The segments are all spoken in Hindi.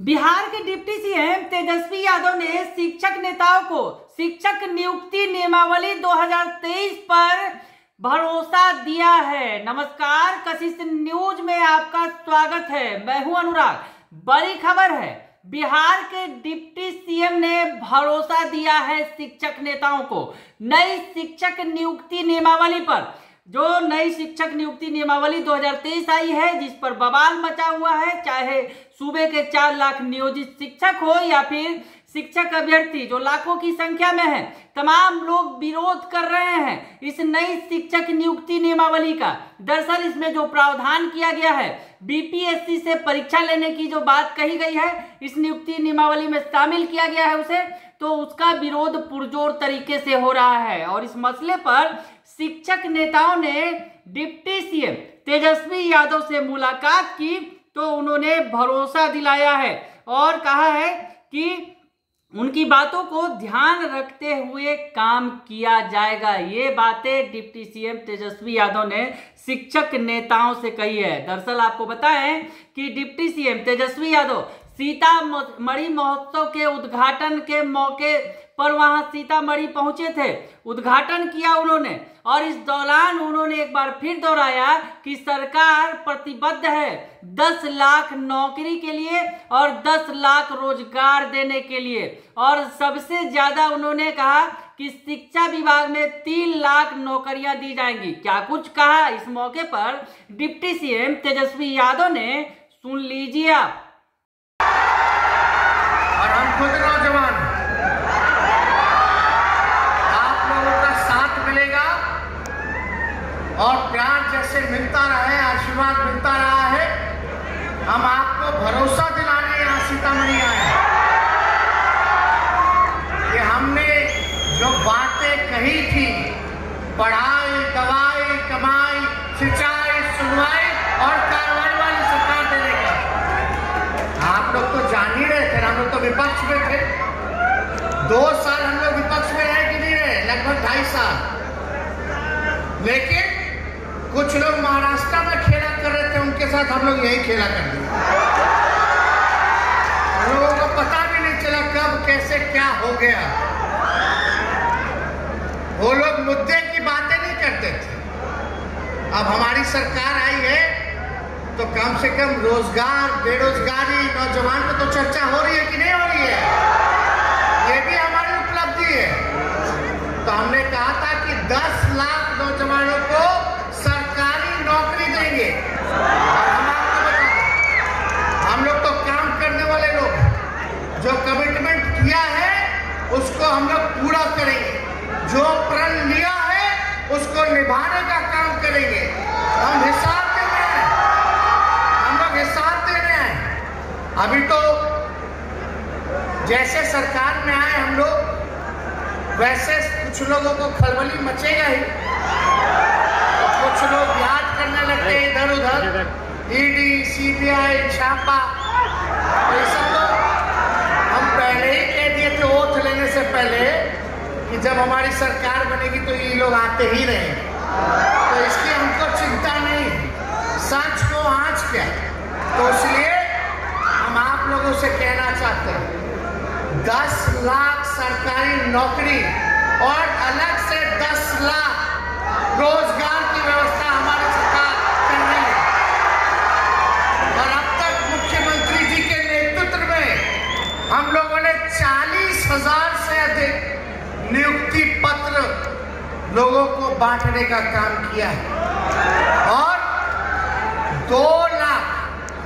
बिहार के डिप्टी सीएम तेजस्वी यादव ने शिक्षक नेताओं को शिक्षक नियुक्ति नियमावली 2023 पर भरोसा दिया है। नमस्कार, कशिश न्यूज में आपका स्वागत है। मैं हूं अनुराग। बड़ी खबर है, बिहार के डिप्टी सीएम ने भरोसा दिया है शिक्षक नेताओं को नई शिक्षक नियुक्ति नियमावली पर। जो नई शिक्षक नियुक्ति नियमावली 2023 आई है, जिस पर बवाल मचा हुआ है, चाहे सूबे के 4 लाख नियोजित शिक्षक हो या फिर शिक्षक अभ्यर्थी जो लाखों की संख्या में है, तमाम लोग विरोध कर रहे हैं इस नई शिक्षक नियुक्ति नियमावली का। दरअसल इसमें जो प्रावधान किया गया है, बीपीएससी से परीक्षा लेने की जो बात कही गई है, इस नियुक्ति नियमावली में शामिल किया गया है उसे, तो उसका विरोध पुरजोर तरीके से हो रहा है। और इस मसले पर शिक्षक नेताओं ने डिप्टी सीएम तेजस्वी यादव से मुलाकात की तो उन्होंने भरोसा दिलाया है और कहा है कि उनकी बातों को ध्यान रखते हुए काम किया जाएगा। ये बातें डिप्टी सीएम तेजस्वी यादव ने शिक्षक नेताओं से कही है। दरअसल आपको बताएं कि डिप्टी सीएम तेजस्वी यादव सीतामढ़ी महोत्सव के उद्घाटन के मौके पर वहां सीतामढ़ी पहुंचे थे, उद्घाटन किया उन्होंने, और इस दौरान उन्होंने एक बार फिर दोहराया कि सरकार प्रतिबद्ध है 10 लाख नौकरी के लिए और 10 लाख रोजगार देने के लिए। और सबसे ज्यादा उन्होंने कहा कि शिक्षा विभाग में 3 लाख नौकरियां दी जाएंगी। क्या कुछ कहा इस मौके पर डिप्टी सीएम तेजस्वी यादव ने, सुन लीजिए आप। और हम खुद नौजवान, आप लोगों का साथ मिलेगा और प्यार जैसे मिलता रहे, आशीर्वाद मिलता रहा है। हम आपको भरोसा दिलाने यहाँ सीतामढ़ी आए कि हमने जो बातें कही थी, पढ़ाई, दवाई, कमाई, सिंचाई, सुनवाई और कार्रवाई वाली सरकार देने का, आप लोग तो जान ही रहे थे। हम लोग तो विपक्ष में थे, 2 साल हम लोग विपक्ष में रहे कि नहीं रहे, लगभग 2.5 साल। लेकिन कुछ लोग महाराष्ट्र में खेला कर रहे थे, उनके साथ हम लोग यही खेला कर दिए। लोगों को पता भी नहीं चला कब कैसे क्या हो गया। वो लोग मुद्दे की बातें नहीं करते थे। अब हमारी सरकार आई है तो कम से कम रोजगार, बेरोजगारी, नौजवान पे तो चर्चा हो रही है कि नहीं हो रही है? ये भी हमारी उपलब्धि है। तो हमने कहा था कि 10 लाख नौजवानों को सरकारी नौकरी देंगे। और हम आपको बताते, हम लोग तो काम करने वाले लोग, जो कमिटमेंट किया है उसको हम लोग पूरा करेंगे, जो प्रण लिया है उसको निभाने का काम करेंगे। हम हिसाब अभी तो जैसे सरकार में आए हम लोग, वैसे कुछ लोगों को खलबली मचेगा ही। कुछ लोग याद करने लगते हैं इधर उधर, ईडी, सीबीआई, छापा। तो ये सब तो हम पहले ही कह दिए थे ओथ लेने से पहले कि जब हमारी सरकार बनेगी तो ये लोग आते ही रहेंगे। तो इसकी हमको चिंता नहीं, सच को आँच क्या। तो इसलिए हम आप लोगों से कहना चाहते हैं, 10 लाख सरकारी नौकरी और अलग से 10 लाख रोजगार की व्यवस्था हमारी सरकार कर रही है। और अब तक मुख्यमंत्री जी के नेतृत्व में हम लोगों ने 40,000 से अधिक नियुक्ति पत्र लोगों को बांटने का काम किया है। और 2 लाख,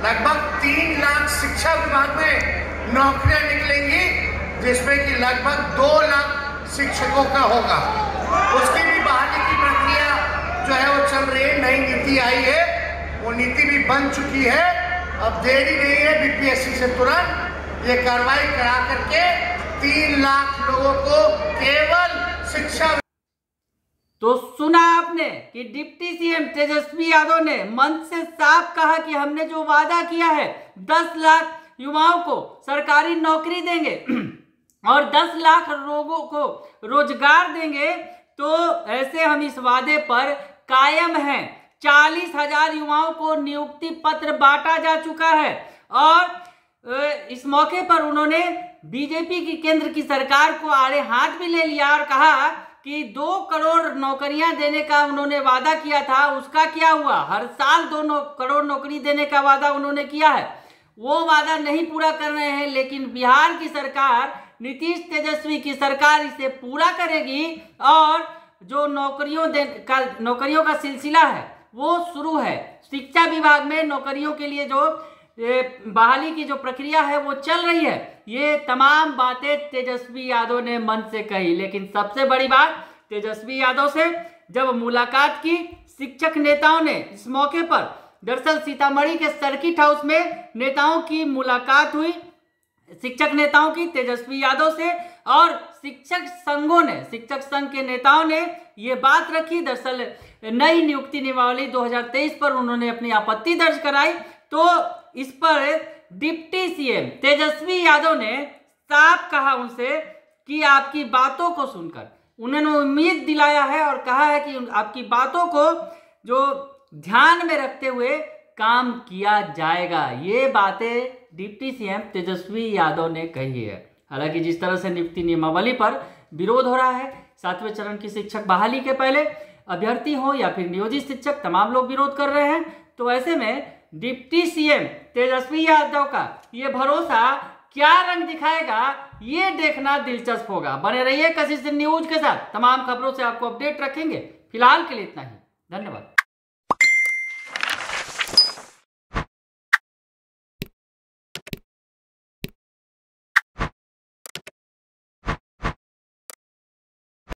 लगभग 3 लाख शिक्षा विभाग में नौकरियां निकलेंगी, जिसमें कि लगभग 2 लाख शिक्षकों का होगा। उसकी भी बहाली की प्रक्रिया जो है वो चल रही है। नई नीति आई है, वो नीति भी बन चुकी है। अब देरी नहीं है, बीपीएससी से तुरंत ये कार्रवाई करा करके 3 लाख लोगों को केवल शिक्षा। तो सुना आपने कि डिप्टी सीएम तेजस्वी यादव ने मंच से साफ कहा कि हमने जो वादा किया है 10 लाख युवाओं को सरकारी नौकरी देंगे और 10 लाख लोगों को रोजगार देंगे। तो ऐसे हम इस वादे पर कायम हैं। 40,000 युवाओं को नियुक्ति पत्र बांटा जा चुका है और इस मौके पर उन्होंने बीजेपी की केंद्र की सरकार को आड़े हाथ भी ले लिया और कहा कि 2 करोड़ नौकरियां देने का उन्होंने वादा किया था, उसका क्या हुआ। हर साल 2 करोड़ नौकरी देने का वादा उन्होंने किया है, वो वादा नहीं पूरा कर रहे हैं। लेकिन बिहार की सरकार, नीतीश तेजस्वी की सरकार इसे पूरा करेगी और जो नौकरियों का सिलसिला है वो शुरू है। शिक्षा विभाग में नौकरियों के लिए जो बहाली की जो प्रक्रिया है वो चल रही है। ये तमाम बातें तेजस्वी यादव ने मन से कही। लेकिन सबसे बड़ी बात, तेजस्वी यादव से जब मुलाकात की शिक्षक नेताओं ने इस मौके पर, दरअसल सीतामढ़ी के सर्किट हाउस में नेताओं की मुलाकात हुई, शिक्षक नेताओं की तेजस्वी यादव से, और शिक्षक संघों ने, शिक्षक संघ के नेताओं ने ये बात रखी। दरअसल नई नियुक्ति नियमावली 2023 पर उन्होंने अपनी आपत्ति दर्ज कराई। तो इस पर डिप्टी सीएम तेजस्वी यादव ने साफ कहा उनसे कि आपकी बातों को सुनकर उन्होंने उम्मीद दिलाया है और कहा है कि आपकी बातों को जो ध्यान में रखते हुए काम किया जाएगा। ये बातें डिप्टी सीएम तेजस्वी यादव ने कही है। हालांकि जिस तरह से नियुक्ति नियमावली पर विरोध हो रहा है, 7वें चरण की शिक्षक बहाली के पहले अभ्यर्थी हो या फिर नियोजित शिक्षक, तमाम लोग विरोध कर रहे हैं। तो ऐसे में डिप्टी सीएम तेजस्वी यादव का ये भरोसा क्या रंग दिखाएगा, ये देखना दिलचस्प होगा। बने रहिए कशिश न्यूज के साथ, तमाम खबरों से आपको अपडेट रखेंगे। फिलहाल के लिए इतना ही, धन्यवाद।